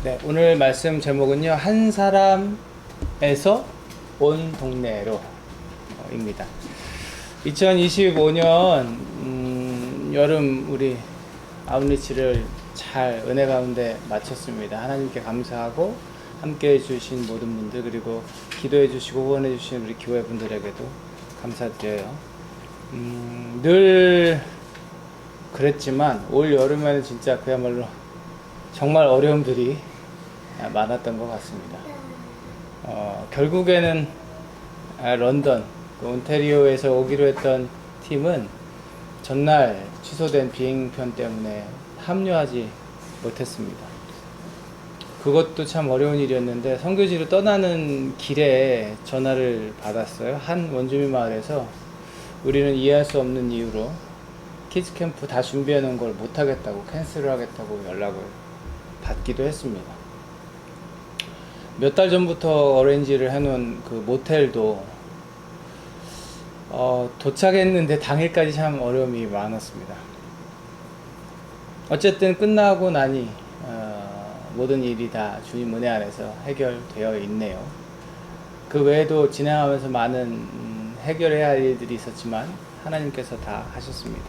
네, 오늘 말씀 제목은요, 한 사람에서 온 동네로 입니다. 2025년 여름 우리 아웃리치를 잘 은혜 가운데 마쳤습니다. 하나님께 감사하고 함께 해주신 모든 분들, 그리고 기도해 주시고 후원해 주신 우리 교회 분들에게도 감사드려요. 늘 그랬지만 올 여름에는 진짜 그야말로 정말 어려움들이 많았던 것 같습니다. 결국에는 런던, 온타리오에서 오기로 했던 팀은 전날 취소된 비행편 때문에 합류하지 못했습니다. 그것도 참 어려운 일이었는데 선교지로 떠나는 길에 전화를 받았어요. 한 원주민 마을에서 우리는 이해할 수 없는 이유로 키즈 캠프 다 준비해 놓은 걸 못하겠다고, 캔슬을 하겠다고 연락을 받기도 했습니다. 몇 달 전부터 어레인지를 해놓은 그 모텔도 도착했는데 당일까지 참 어려움이 많았습니다. 어쨌든 끝나고 나니 모든 일이 다 주님 은혜 안에서 해결되어 있네요. 그 외에도 진행하면서 많은 해결해야 할 일들이 있었지만 하나님께서 다 하셨습니다.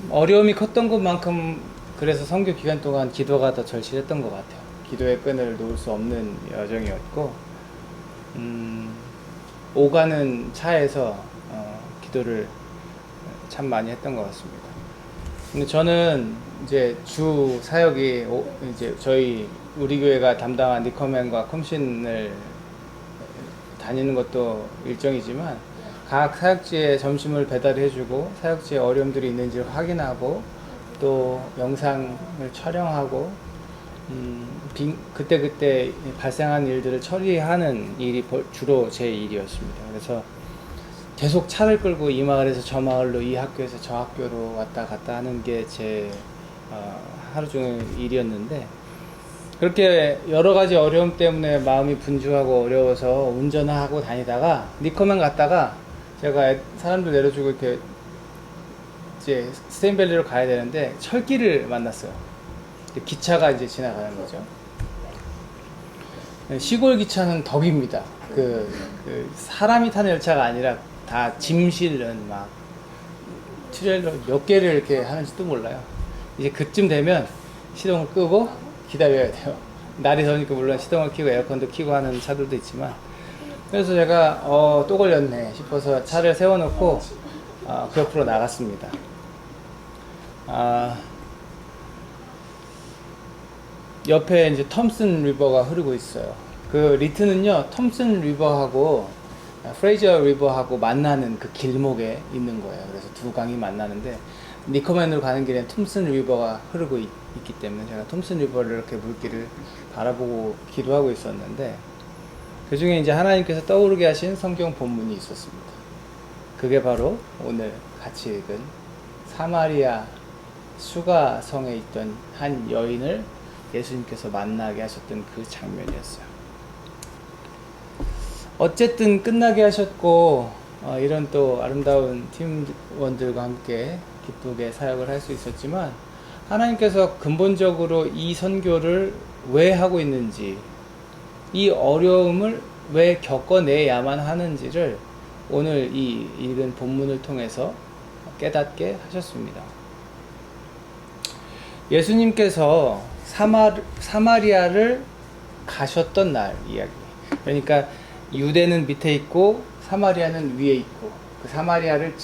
어려움이 컸던 것만큼 그래서 선교 기간 동안 기도가 더 절실했던 것 같아요. 기도의 끈을 놓을 수 없는 여정이었고, 오가는 차에서 기도를 참 많이 했던 것 같습니다. 근데 저는 이제 주 사역이 이제 우리 교회가 담당한 니커맨과 컴신을 다니는 것도 일정이지만, 각 사역지에 점심을 배달해주고 사역지에 어려움들이 있는지 확인하고 또 영상을 촬영하고 그때그때 발생한 일들을 처리하는 일이 주로 제 일이었습니다. 그래서 계속 차를 끌고 이 마을에서 저 마을로, 이 학교에서 저 학교로 왔다 갔다 하는 게 제 하루 종일 일이었는데, 그렇게 여러 가지 어려움 때문에 마음이 분주하고 어려워서 운전하고 다니다가 니커맨 갔다가 제가 사람들 내려주고 이렇게 이제 스테인밸리로 가야 되는데 철길을 만났어요. 기차가 이제 지나가는 거죠. 시골 기차는 덕입니다. 그 사람이 타는 열차가 아니라 다 짐 실는 막 트레일러 몇 개를 이렇게 하는지도 몰라요. 이제 그쯤 되면 시동을 끄고 기다려야 돼요. 날이 더우니까 물론 시동을 켜고 에어컨도 켜고 하는 차들도 있지만, 그래서 제가 또 걸렸네 싶어서 차를 세워놓고 그 옆으로 나갔습니다. 옆에 이제 톰슨 리버가 흐르고 있어요. 그 리트는요, 톰슨 리버하고 프레이저 리버하고 만나는 그 길목에 있는 거예요. 그래서 두 강이 만나는데 니커맨으로 가는 길에 톰슨 리버가 흐르고 있기 때문에 제가 톰슨 리버를 이렇게 물길을 바라보고 기도하고 있었는데, 그 중에 이제 하나님께서 떠오르게 하신 성경 본문이 있었습니다. 그게 바로 오늘 같이 읽은 사마리아 수가성에 있던 한 여인을 예수님께서 만나게 하셨던 그 장면이었어요. 어쨌든 끝나게 하셨고, 이런 또 아름다운 팀원들과 함께 기쁘게 사역을 할 수 있었지만, 하나님께서 근본적으로 이 선교를 왜 하고 있는지, 이 어려움을 왜 겪어내야만 하는지를 오늘 이 읽은 본문을 통해서 깨닫게 하셨습니다. 예수님께서 사마리아를 가셨던 날 이야기. 그러니까 유대는 밑에 있고 사마리아는 위에 있고, 그 사마리아를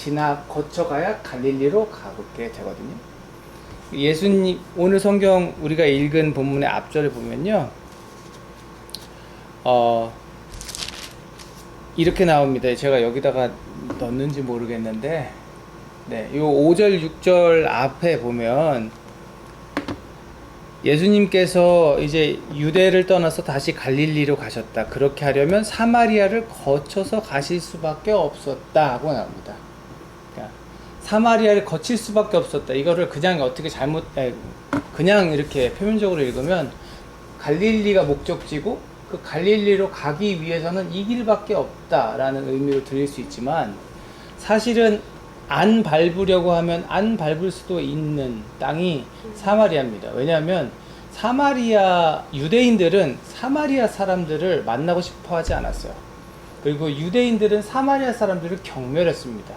거쳐가야 갈릴리로 가게 되거든요. 예수님, 오늘 성경 우리가 읽은 본문의 앞절을 보면요, 이렇게 나옵니다. 제가 여기다가 넣는지 모르겠는데, 네, 요 5절 6절 앞에 보면 예수님께서 이제 유대를 떠나서 다시 갈릴리로 가셨다. 그렇게 하려면 사마리아를 거쳐서 가실 수밖에 없었다 하고 나옵니다. 그러니까 사마리아를 거칠 수밖에 없었다. 이거를 그냥 어떻게 그냥 이렇게 표면적으로 읽으면 갈릴리가 목적지고 그 갈릴리로 가기 위해서는 이 길밖에 없다라는 의미로 들릴 수 있지만, 사실은 안 밟으려고 하면 안 밟을 수도 있는 땅이 사마리아입니다. 왜냐하면 유대인들은 사마리아 사람들을 만나고 싶어 하지 않았어요. 그리고 유대인들은 사마리아 사람들을 경멸했습니다.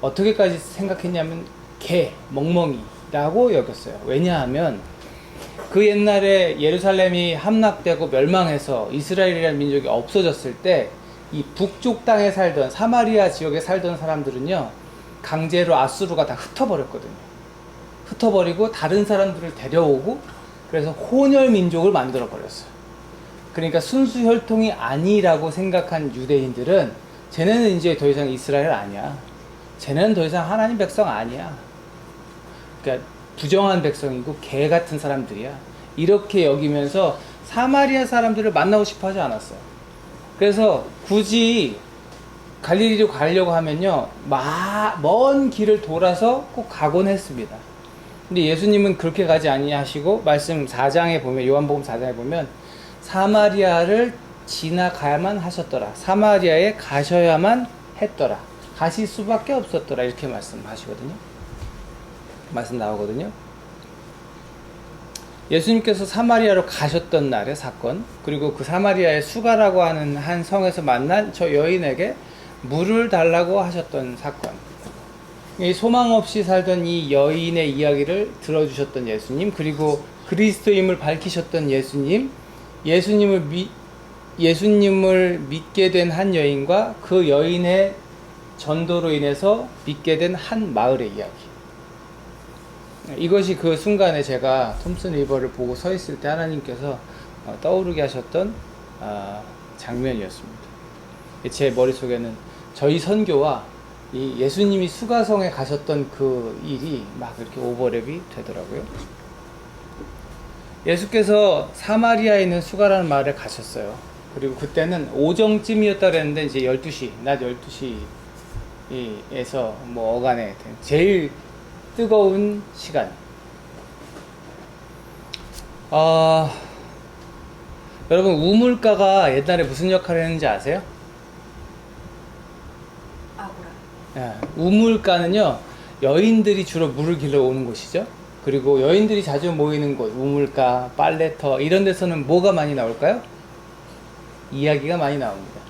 어떻게까지 생각했냐면 멍멍이라고 여겼어요. 왜냐하면 그 옛날에 예루살렘이 함락되고 멸망해서 이스라엘이라는 민족이 없어졌을 때 이 북쪽 땅에 살던 사마리아 지역에 살던 사람들은요, 강제로 아수르가 다 흩어버렸거든요. 흩어버리고 다른 사람들을 데려오고, 그래서 혼혈 민족을 만들어 버렸어요. 그러니까 순수 혈통이 아니라고 생각한 유대인들은 쟤네는 이제 더 이상 이스라엘 아니야, 쟤네는 더 이상 하나님 백성 아니야, 그러니까 부정한 백성이고 개 같은 사람들이야, 이렇게 여기면서 사마리아 사람들을 만나고 싶어 하지 않았어요. 그래서 굳이 갈릴리로 가려고 하면요, 먼 길을 돌아서 꼭 가곤 했습니다. 근데 예수님은 그렇게 가지 아니하시고 말씀 4장에 보면, 요한복음 4장에 보면 사마리아를 지나가야만 하셨더라, 사마리아에 가셔야만 했더라, 가실 수밖에 없었더라, 이렇게 말씀하시거든요. 말씀 나오거든요. 예수님께서 사마리아로 가셨던 날의 사건, 그리고 그 사마리아의 수가라고 하는 한 성에서 만난 저 여인에게 물을 달라고 하셨던 사건, 이 소망 없이 살던 이 여인의 이야기를 들어주셨던 예수님, 그리고 그리스도임을 밝히셨던 예수님, 예수님을 믿게 된 한 여인과 그 여인의 전도로 인해서 믿게 된 한 마을의 이야기, 이것이 그 순간에 제가 톰슨 리버를 보고 서 있을 때 하나님께서 떠오르게 하셨던 장면이었습니다. 제 머릿속에는 저희 선교와 이 예수님이 수가성에 가셨던 그 일이 막 이렇게 오버랩이 되더라고요. 예수께서 사마리아에 있는 수가라는 마을에 가셨어요. 그리고 그때는 오정쯤이었다 그랬는데 이제 12시, 낮 12시에서 뭐 어간에 제일 뜨거운 시간. 여러분, 우물가가 옛날에 무슨 역할을 했는지 아세요? 아구라. 우물가는요, 여인들이 주로 물을 길러 오는 곳이죠. 그리고 여인들이 자주 모이는 곳, 우물가, 빨래터, 이런 데서는 뭐가 많이 나올까요? 이야기가 많이 나옵니다.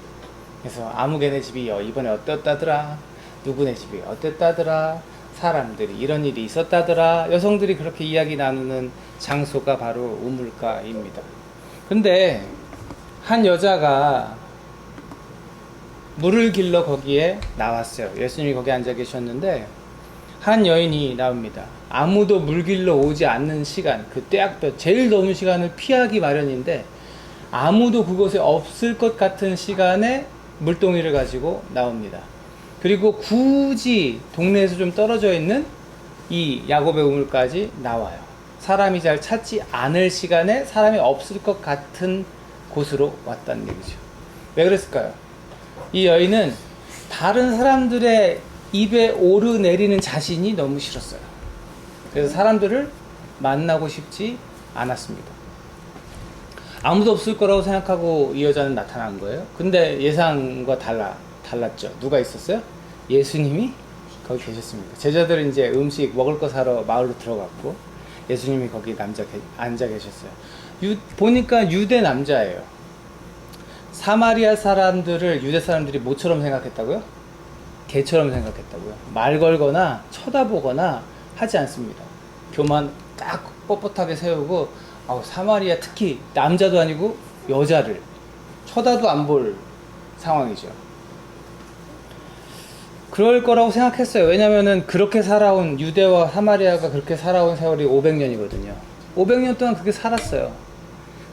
그래서 아무개네 집이 이번에 어땠다더라, 누구네 집이 어땠다더라, 사람들이 이런 일이 있었다더라, 여성들이 그렇게 이야기 나누는 장소가 바로 우물가입니다. 근데 한 여자가 물을 길러 거기에 나왔어요. 예수님이 거기 앉아 계셨는데 한 여인이 나옵니다. 아무도 물 길러 오지 않는 시간, 그 때악볕 제일 더운 시간을 피하기 마련인데 아무도 그곳에 없을 것 같은 시간에 물동이를 가지고 나옵니다. 그리고 굳이 동네에서 좀 떨어져 있는 이 야곱의 우물까지 나와요. 사람이 잘 찾지 않을 시간에 사람이 없을 것 같은 곳으로 왔다는 얘기죠. 왜 그랬을까요? 이 여인은 다른 사람들의 입에 오르내리는 자신이 너무 싫었어요. 그래서 사람들을 만나고 싶지 않았습니다. 아무도 없을 거라고 생각하고 이 여자는 나타난 거예요. 근데 예상과 달랐죠. 누가 있었어요? 예수님이 거기 계셨습니다. 제자들은 이제 음식 먹을 거 사러 마을로 들어갔고 예수님이 거기 앉아 계셨어요. 보니까 유대 남자예요. 사마리아 사람들을 유대 사람들이 뭐처럼 생각했다고요? 개처럼 생각했다고요. 말 걸거나 쳐다보거나 하지 않습니다. 교만 딱 뻣뻣하게 세우고 사마리아, 특히 남자도 아니고 여자를 쳐다도 안 볼 상황이죠. 그럴 거라고 생각했어요. 왜냐면은 그렇게 살아온, 유대와 사마리아가 그렇게 살아온 세월이 500년이거든요. 500년 동안 그렇게 살았어요.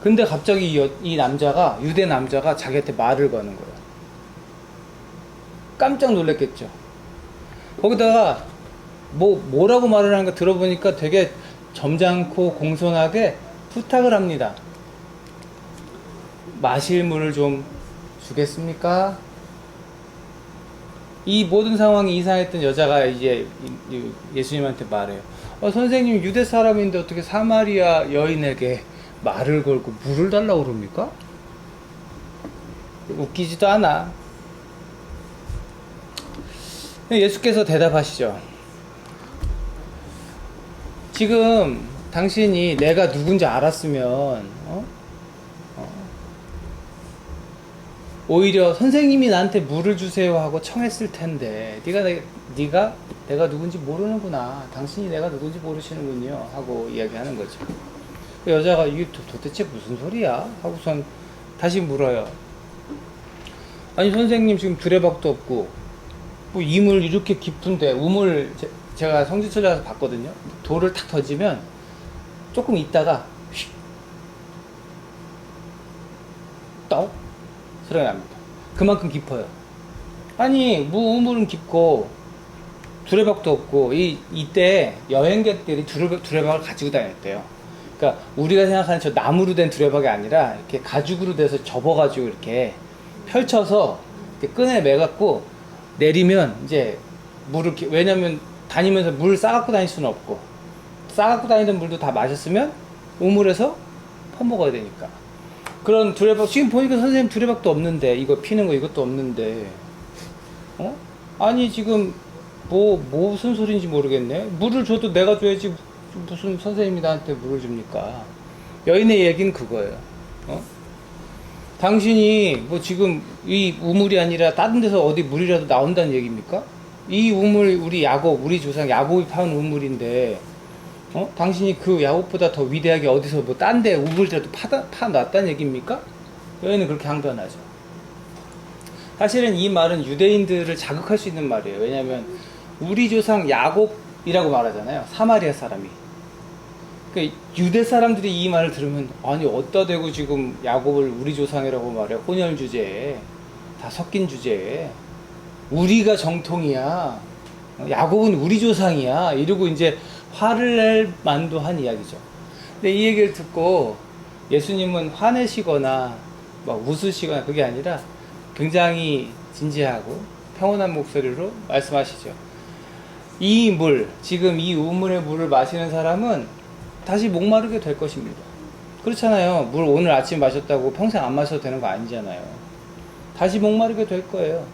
근데 갑자기 이 남자가, 유대 남자가 자기한테 말을 거는 거예요. 깜짝 놀랐겠죠. 거기다가 뭐라고 말을 하는가 들어보니까 되게 점잖고 공손하게 부탁을 합니다. 마실 물을 좀 주겠습니까? 이 모든 상황이 이상했던 여자가 이제 예수님한테 말해요. 선생님, 유대 사람인데 어떻게 사마리아 여인에게 말을 걸고 물을 달라고 그럽니까? 웃기지도 않아. 예수께서 대답하시죠. 지금 당신이 내가 누군지 알았으면 오히려 선생님이 나한테 물을 주세요 하고 청했을 텐데 네가 내가 누군지 모르는구나. 당신이 내가 누군지 모르시는군요 하고 이야기하는 거죠. 그 여자가 이게 도대체 무슨 소리야? 하고선 다시 물어요. 아니 선생님 지금 두레박도 없고 뭐 이물 이렇게 깊은데 우물 제가 성지순례 가서 봤거든요. 돌을 탁 던지면 조금 있다가 휙 떡 소리가 납니다. 그만큼 깊어요. 아니 뭐 우물은 깊고 두레박도 없고 이때 여행객들이 두레박을 가지고 다녔대요. 그러니까 우리가 생각하는 저 나무로 된 두레박이 아니라 이렇게 가죽으로 돼서 접어가지고 이렇게 펼쳐서 이렇게 끈에 매갖고 내리면 이제 물을 왜냐면 다니면서 물 싸갖고 다닐 수는 없고 싸갖고 다니던 물도 다 마셨으면 우물에서 퍼먹어야 되니까 그런 두레박 지금 보니까 선생님 두레박도 없는데 이거 피는 거 이것도 없는데 아니 지금 무슨 소리인지 모르겠네. 물을 줘도 내가 줘야지 무슨 선생님이 나한테 물을 줍니까? 여인의 얘기는 그거예요. 당신이 뭐 지금 이 우물이 아니라 다른 데서 어디 물이라도 나온다는 얘기입니까? 이 우물 우리 조상 야곱이 파온 우물인데 당신이 그 야곱보다 더 위대하게 어디서 뭐 딴 데 우물이라도 파놨다는 얘기입니까? 여인은 그렇게 항변하죠. 사실은 이 말은 유대인들을 자극할 수 있는 말이에요. 왜냐하면 우리 조상 야곱이라고 말하잖아요. 사마리아 사람이. 그러니까 유대 사람들이 이 말을 들으면 아니 어디다 대고 지금 야곱을 우리 조상이라고 말해. 혼혈 주제에 다 섞인 주제에 우리가 정통이야. 야곱은 우리 조상이야. 이러고 이제 화를 낼 만도 한 이야기죠. 근데 이 얘기를 듣고 예수님은 화내시거나 막 웃으시거나 그게 아니라 굉장히 진지하고 평온한 목소리로 말씀하시죠. 이 물, 지금 이 우물의 물을 마시는 사람은 다시 목마르게 될 것입니다. 그렇잖아요. 물 오늘 아침 마셨다고 평생 안 마셔도 되는 거 아니잖아요. 다시 목마르게 될 거예요.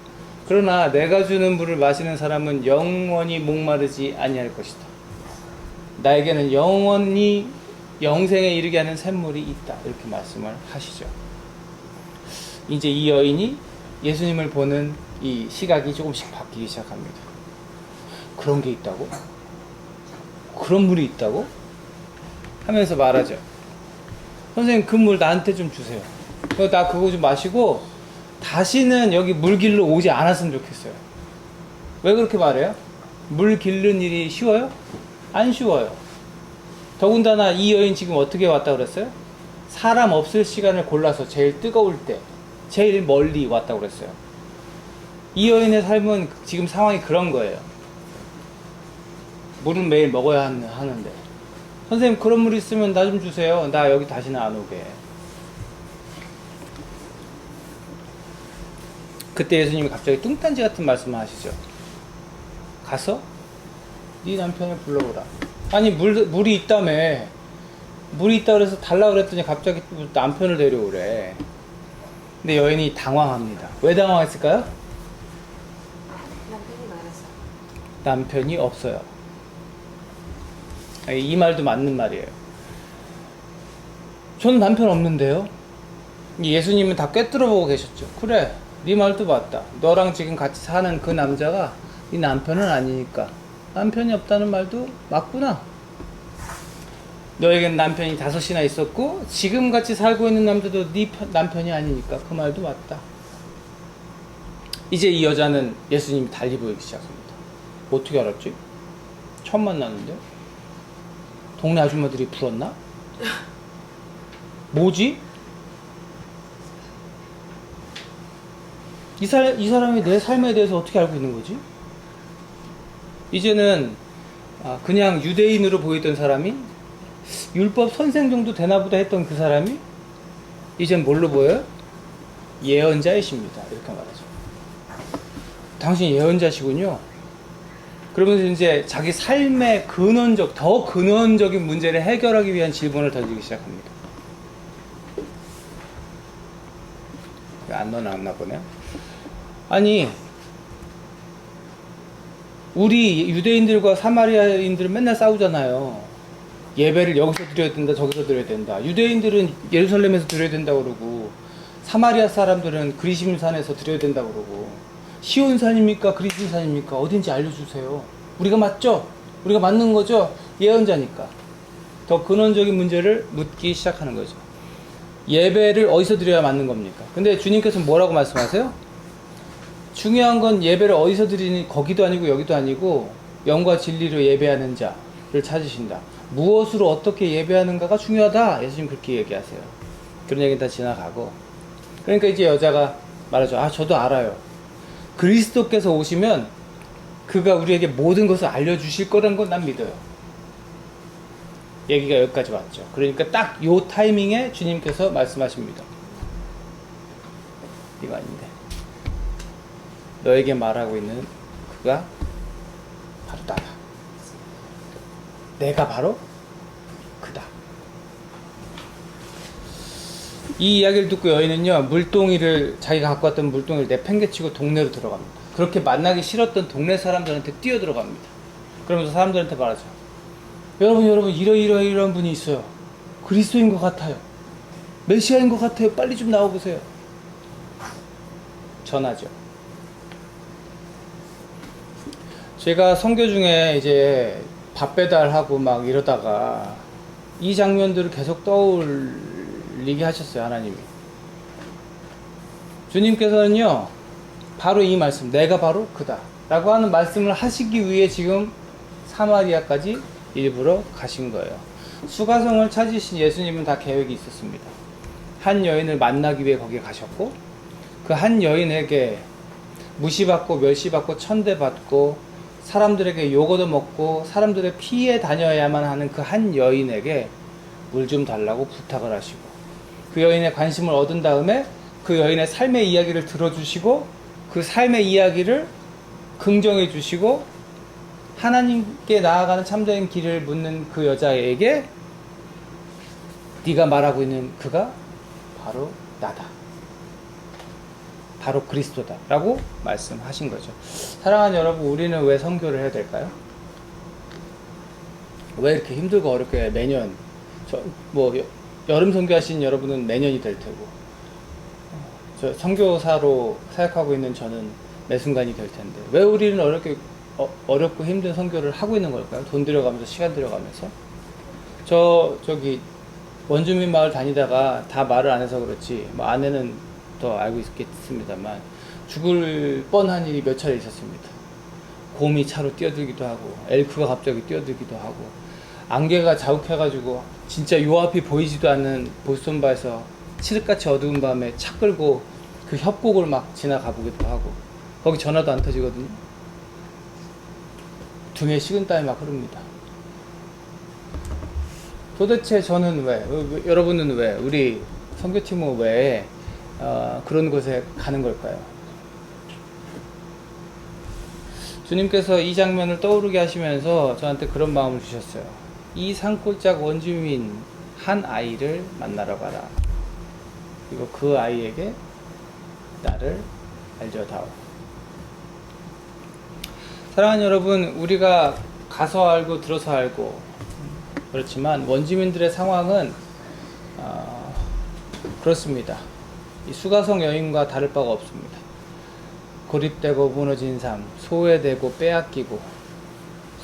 그러나 내가 주는 물을 마시는 사람은 영원히 목마르지 아니할 것이다. 나에게는 영원히 영생에 이르게 하는 샘물이 있다. 이렇게 말씀을 하시죠. 이제 이 여인이 예수님을 보는 이 시각이 조금씩 바뀌기 시작합니다. 그런 게 있다고? 그런 물이 있다고? 하면서 말하죠. 선생님 그 물 나한테 좀 주세요. 나 그거 좀 마시고 다시는 여기 물 길러 오지 않았으면 좋겠어요. 왜 그렇게 말해요? 물 길르는 일이 쉬워요? 안 쉬워요. 더군다나 이 여인 지금 어떻게 왔다 그랬어요? 사람 없을 시간을 골라서 제일 뜨거울 때 제일 멀리 왔다고 그랬어요. 이 여인의 삶은 지금 상황이 그런 거예요. 물은 매일 먹어야 하는데 선생님 그런 물 있으면 나 좀 주세요. 나 여기 다시는 안 오게. 그때 예수님이 갑자기 뚱딴지 같은 말씀을 하시죠. 가서 네 남편을 불러오라. 아니 물이 있다며. 물이 있다 그래서 달라고 그랬더니 갑자기 남편을 데려오래. 근데 여인이 당황합니다. 왜 당황했을까요? 남편이 많아서. 남편이 없어요. 이 말도 맞는 말이에요. 저는 남편 없는데요. 예수님은 다 꿰뚫어보고 계셨죠. 그래, 네 말도 맞다. 너랑 지금 같이 사는 그 남자가 네 남편은 아니니까 남편이 없다는 말도 맞구나. 너에겐 남편이 5이나 있었고 지금 같이 살고 있는 남자도 네 남편이 아니니까 그 말도 맞다. 이제 이 여자는 예수님이 달리 보이기 시작합니다. 어떻게 알았지? 처음 만났는데? 동네 아줌마들이 불었나? 뭐지? 이 사람이 내 삶에 대해서 어떻게 알고 있는 거지? 이제는 그냥 유대인으로 보이던 사람이 율법 선생 정도 되나보다 했던 그 사람이 이젠 뭘로 보여요? 예언자이십니다. 이렇게 말하죠. 당신 예언자시군요. 그러면서 이제 자기 삶의 더 근원적인 문제를 해결하기 위한 질문을 던지기 시작합니다. 안 넣어놨나 보네요. 아니 우리 유대인들과 사마리아인들은 맨날 싸우잖아요. 예배를 여기서 드려야 된다, 저기서 드려야 된다. 유대인들은 예루살렘에서 드려야 된다 그러고, 사마리아 사람들은 그리심산에서 드려야 된다 그러고, 시온산입니까? 그리심산입니까? 어딘지 알려주세요. 우리가 맞죠? 우리가 맞는 거죠? 예언자니까. 더 근원적인 문제를 묻기 시작하는 거죠. 예배를 어디서 드려야 맞는 겁니까? 근데 주님께서 뭐라고 말씀하세요? 중요한 건 예배를 어디서 드리니 거기도 아니고 여기도 아니고 영과 진리로 예배하는 자를 찾으신다. 무엇으로 어떻게 예배하는가가 중요하다. 예수님 그렇게 얘기하세요. 그런 얘기는 다 지나가고. 그러니까 이제 여자가 말하죠. 아, 저도 알아요. 그리스도께서 오시면 그가 우리에게 모든 것을 알려주실 거라는 건 난 믿어요. 얘기가 여기까지 왔죠. 그러니까 딱 요 타이밍에 주님께서 말씀하십니다. 이거 아닌데. 너에게 말하고 있는 그가 바로 나다. 내가 바로 그다. 이 이야기를 듣고 여인은요, 물동이를, 자기가 갖고 왔던 물동이를 내팽개치고 동네로 들어갑니다. 그렇게 만나기 싫었던 동네 사람들한테 뛰어 들어갑니다. 그러면서 사람들한테 말하죠. 여러분, 이러한 분이 있어요. 그리스도인 것 같아요. 메시아인 것 같아요. 빨리 좀 나와보세요. 전하죠. 제가 선교 중에 이제 밥 배달하고 막 이러다가 이 장면들을 계속 떠올리게 하셨어요, 하나님이. 주님께서는요, 바로 이 말씀, 내가 바로 그다 라고 하는 말씀을 하시기 위해 지금 사마리아까지 일부러 가신 거예요. 수가성을 찾으신 예수님은 다 계획이 있었습니다. 한 여인을 만나기 위해 거기에 가셨고, 그 한 여인에게 무시받고 멸시받고 천대받고 사람들에게 욕 얻어먹고 사람들의 피해 다녀야만 하는 그 한 여인에게 물 좀 달라고 부탁을 하시고, 그 여인의 관심을 얻은 다음에 그 여인의 삶의 이야기를 들어주시고, 그 삶의 이야기를 긍정해 주시고 하나님께 나아가는 참된 길을 묻는 그 여자에게 네가 말하고 있는 그가 바로 나다, 바로 그리스도다 라고 말씀하신 거죠. 사랑하는 여러분, 우리는 왜 선교를 해야 될까요? 왜 이렇게 힘들고 어렵게 매년, 여름 선교하신 여러분은 매년이 될 테고, 저 선교사로 사역하고 있는 저는 매 순간이 될 텐데, 왜 우리는 어렵고 힘든 선교를 하고 있는 걸까요? 돈 들여가면서, 시간 들여가면서. 저기 원주민 마을 다니다가 다 말을 안 해서 그렇지, 뭐 아내는 더 알고 있겠습니다만, 죽을 뻔한 일이 몇 차례 있었습니다. 곰이 차로 뛰어들기도 하고, 엘크가 갑자기 뛰어들기도 하고, 안개가 자욱해가지고 진짜 요 앞이 보이지도 않는 보스턴바에서 칠흑같이 어두운 밤에 차 끌고 그 협곡을 막 지나가 보기도 하고, 거기 전화도 안 터지거든요. 등에 식은땀이 막 흐릅니다. 도대체 저는 왜, 여러분은 왜, 우리 선교팀은 왜 그런 곳에 가는 걸까요? 주님께서 이 장면을 떠오르게 하시면서 저한테 그런 마음을 주셨어요. 이 산골짜기 원주민 한 아이를 만나러 가라. 그리고 그 아이에게 나를 알려다오. 사랑하는 여러분, 우리가 가서 알고 들어서 알고 그렇지만 원주민들의 상황은 그렇습니다. 이 수가성 여인과 다를 바가 없습니다. 고립되고 무너진 삶, 소외되고 빼앗기고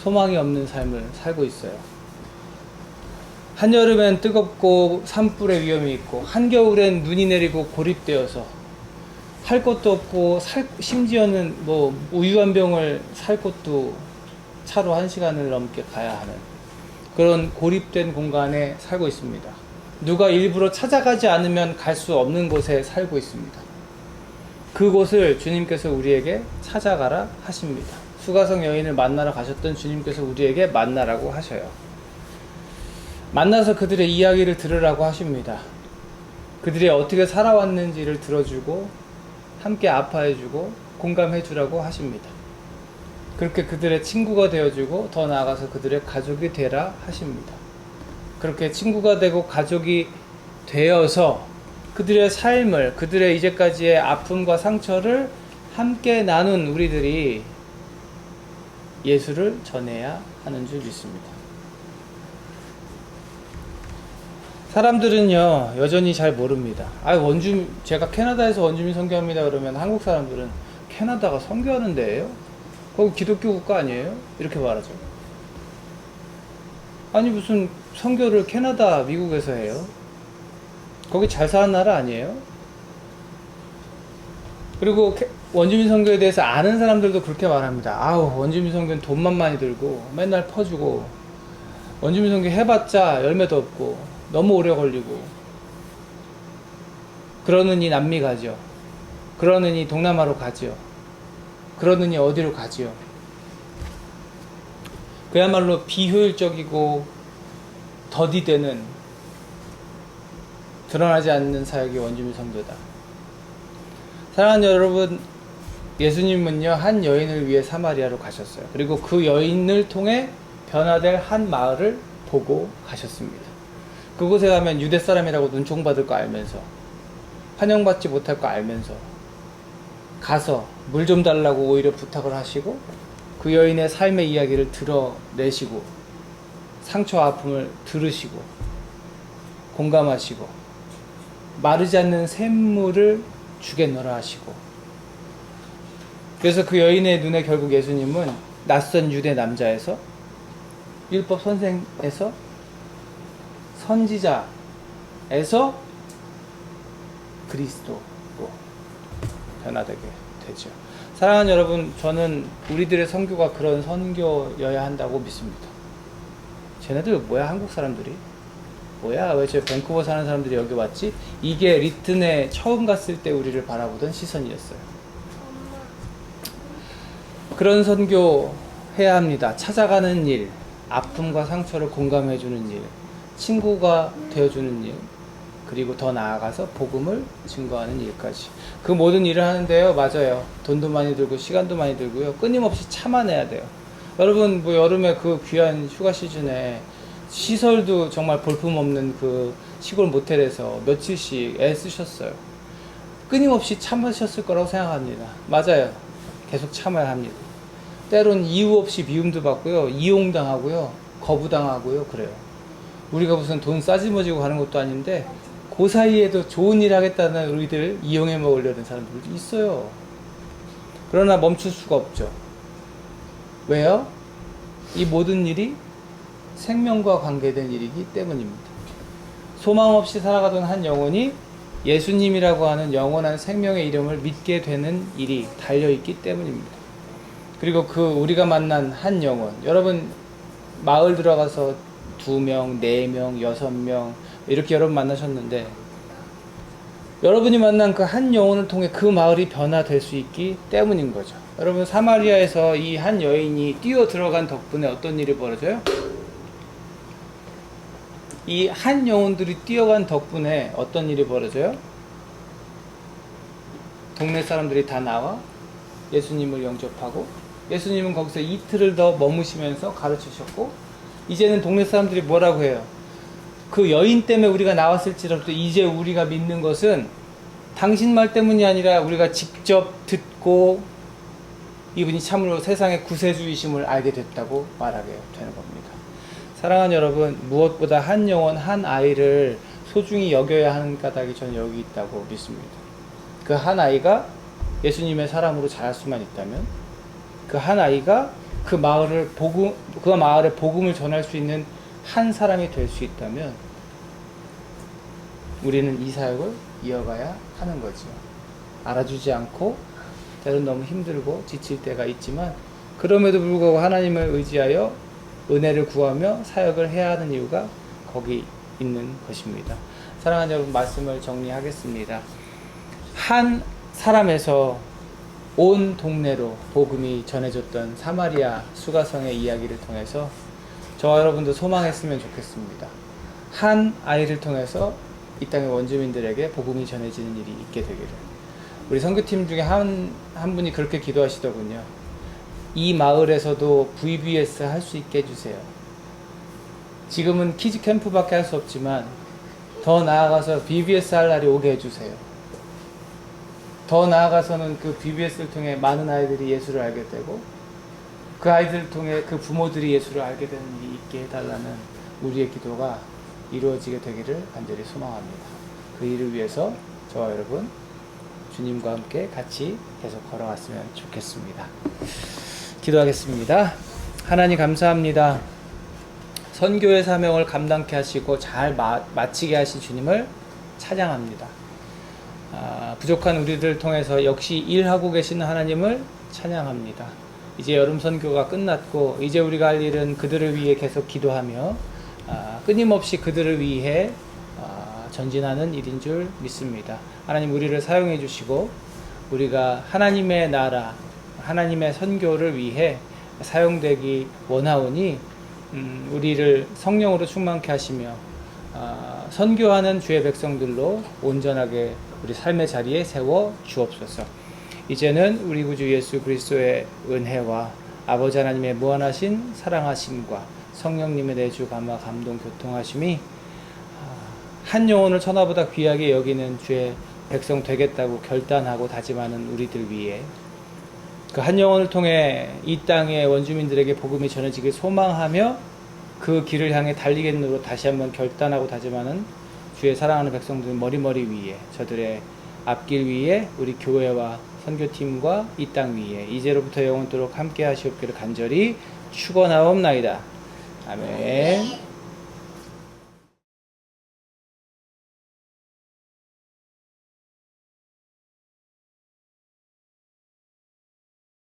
소망이 없는 삶을 살고 있어요. 한여름엔 뜨겁고 산불의 위험이 있고, 한겨울엔 눈이 내리고 고립되어서 할 것도 없고, 심지어는 우유 한 병을 살 곳도 차로 1시간을 넘게 가야 하는 그런 고립된 공간에 살고 있습니다. 누가 일부러 찾아가지 않으면 갈 수 없는 곳에 살고 있습니다. 그곳을 주님께서 우리에게 찾아가라 하십니다. 수가성 여인을 만나러 가셨던 주님께서 우리에게 만나라고 하셔요. 만나서 그들의 이야기를 들으라고 하십니다. 그들이 어떻게 살아왔는지를 들어주고 함께 아파해주고 공감해주라고 하십니다. 그렇게 그들의 친구가 되어주고 더 나아가서 그들의 가족이 되라 하십니다. 그렇게 친구가 되고 가족이 되어서 그들의 삶을, 그들의 이제까지의 아픔과 상처를 함께 나눈 우리들이 예수를 전해야 하는 줄 믿습니다. 사람들은요 여전히 잘 모릅니다. 제가 캐나다에서 원주민 선교합니다 그러면 한국 사람들은 캐나다가 선교하는 데예요? 거기 기독교 국가 아니에요? 이렇게 말하죠. 아니 무슨 선교를 캐나다, 미국에서 해요? 거기 잘 사는 나라 아니에요? 그리고 원주민 선교에 대해서 아는 사람들도 그렇게 말합니다. 원주민 선교는 돈만 많이 들고 맨날 퍼주고 원주민 선교 해봤자 열매도 없고 너무 오래 걸리고 그러느니 남미 가죠. 그러느니 동남아로 가죠. 그러느니 어디로 가죠. 그야말로 비효율적이고 더디되는 드러나지 않는 사역이 원주민 선교다. 사랑하는 여러분, 예수님은요 한 여인을 위해 사마리아로 가셨어요. 그리고 그 여인을 통해 변화될 한 마을을 보고 가셨습니다. 그곳에 가면 유대 사람이라고 눈총받을 거 알면서 환영받지 못할 거 알면서 가서 물 좀 달라고 오히려 부탁을 하시고 그 여인의 삶의 이야기를 드러내시고 상처 아픔을 들으시고 공감하시고 마르지 않는 샘물을 주겠노라 하시고, 그래서 그 여인의 눈에 결국 예수님은 낯선 유대 남자에서 율법 선생에서 선지자에서 그리스도로 변화되게 되죠. 사랑하는 여러분, 저는 우리들의 선교가 그런 선교여야 한다고 믿습니다. 쟤네들 뭐야, 한국 사람들이? 뭐야, 왜 저 밴쿠버 사는 사람들이 여기 왔지? 이게 리튼에 처음 갔을 때 우리를 바라보던 시선이었어요. 그런 선교 해야 합니다. 찾아가는 일, 아픔과 상처를 공감해주는 일, 친구가 되어주는 일, 그리고 더 나아가서 복음을 증거하는 일까지. 그 모든 일을 하는데요, 맞아요, 돈도 많이 들고 시간도 많이 들고요, 끊임없이 참아내야 돼요. 여러분, 여름에 그 귀한 휴가 시즌에 시설도 정말 볼품없는 그 시골 모텔에서 며칠씩 애쓰셨어요. 끊임없이 참으셨을 거라고 생각합니다. 맞아요, 계속 참아야 합니다. 때론 이유 없이 미움도 받고요, 이용당하고요, 거부당하고요, 그래요. 우리가 무슨 돈 싸지머지고 가는 것도 아닌데 그 사이에도 좋은 일 하겠다는 우리들 이용해 먹으려는 사람들도 있어요. 그러나 멈출 수가 없죠. 왜요? 이 모든 일이 생명과 관계된 일이기 때문입니다. 소망 없이 살아가던 한 영혼이 예수님이라고 하는 영원한 생명의 이름을 믿게 되는 일이 달려있기 때문입니다. 그리고 우리가 만난 한 영혼, 여러분 마을 들어가서 2명, 4명, 6명 이렇게 여러분 만나셨는데, 여러분이 만난 그 한 영혼을 통해 그 마을이 변화될 수 있기 때문인 거죠. 여러분, 사마리아에서 이 한 여인이 뛰어 들어간 덕분에 어떤 일이 벌어져요? 이 한 영혼들이 뛰어간 덕분에 어떤 일이 벌어져요? 동네 사람들이 다 나와 예수님을 영접하고, 예수님은 거기서 이틀을 더 머무시면서 가르치셨고, 이제는 동네 사람들이 뭐라고 해요? 그 여인 때문에 우리가 나왔을지라도 이제 우리가 믿는 것은 당신 말 때문이 아니라 우리가 직접 듣고 이분이 참으로 세상의 구세주이심을 알게 됐다고 말하게 되는 겁니다. 사랑하는 여러분, 무엇보다 한 영혼, 한 아이를 소중히 여겨야 하는 까닭이 저는 여기 있다고 믿습니다. 그 한 아이가 예수님의 사람으로 자랄 수만 있다면, 그 한 아이가 그 마을에 복음을 전할 수 있는 한 사람이 될 수 있다면 우리는 이 사역을 이어가야 하는 거죠. 알아주지 않고 때론 너무 힘들고 지칠 때가 있지만, 그럼에도 불구하고 하나님을 의지하여 은혜를 구하며 사역을 해야 하는 이유가 거기 있는 것입니다. 사랑하는 여러분, 말씀을 정리하겠습니다. 한 사람에서 온 동네로 복음이 전해졌던 사마리아 수가성의 이야기를 통해서 저와 여러분도 소망했으면 좋겠습니다. 한 아이를 통해서 이 땅의 원주민들에게 복음이 전해지는 일이 있게 되기를. 우리 선교팀 중에 한 분이 그렇게 기도하시더군요. 이 마을에서도 VBS 할 수 있게 해주세요. 지금은 키즈 캠프밖에 할 수 없지만 더 나아가서 VBS 할 날이 오게 해주세요. 더 나아가서는 그 VBS를 통해 많은 아이들이 예수를 알게 되고 그 아이들을 통해 그 부모들이 예수를 알게 되는 일이 있게 해달라는 우리의 기도가 이루어지게 되기를 간절히 소망합니다. 그 일을 위해서 저와 여러분 주님과 함께 같이 계속 걸어갔으면 좋겠습니다. 기도하겠습니다. 하나님 감사합니다. 선교의 사명을 감당케 하시고 잘 마치게 하신 주님을 찬양합니다. 부족한 우리들을 통해서 역시 일하고 계시는 하나님을 찬양합니다. 이제 여름 선교가 끝났고 이제 우리가 할 일은 그들을 위해 계속 기도하며 끊임없이 그들을 위해 전진하는 일인 줄 믿습니다. 하나님 우리를 사용해 주시고 우리가 하나님의 나라, 하나님의 선교를 위해 사용되기 원하오니 우리를 성령으로 충만케 하시며 선교하는 주의 백성들로 온전하게 우리 삶의 자리에 세워 주옵소서. 이제는 우리 구주 예수 그리스도의 은혜와 아버지 하나님의 무한하신 사랑하심과 성령님의 내주 감화 감동 교통하심이 한 영혼을 천하보다 귀하게 여기는 주의 백성 되겠다고 결단하고 다짐하는 우리들 위해 그 한 영혼을 통해 이 땅의 원주민들에게 복음이 전해지길 소망하며 그 길을 향해 달리겠노로 다시 한번 결단하고 다짐하는 주의 사랑하는 백성들 머리머리 위에 저들의 앞길 위에 우리 교회와 선교팀과 이 땅 위에 이제로부터 영원토록 함께 하시옵기를 간절히 축원하옵나이다. 아멘.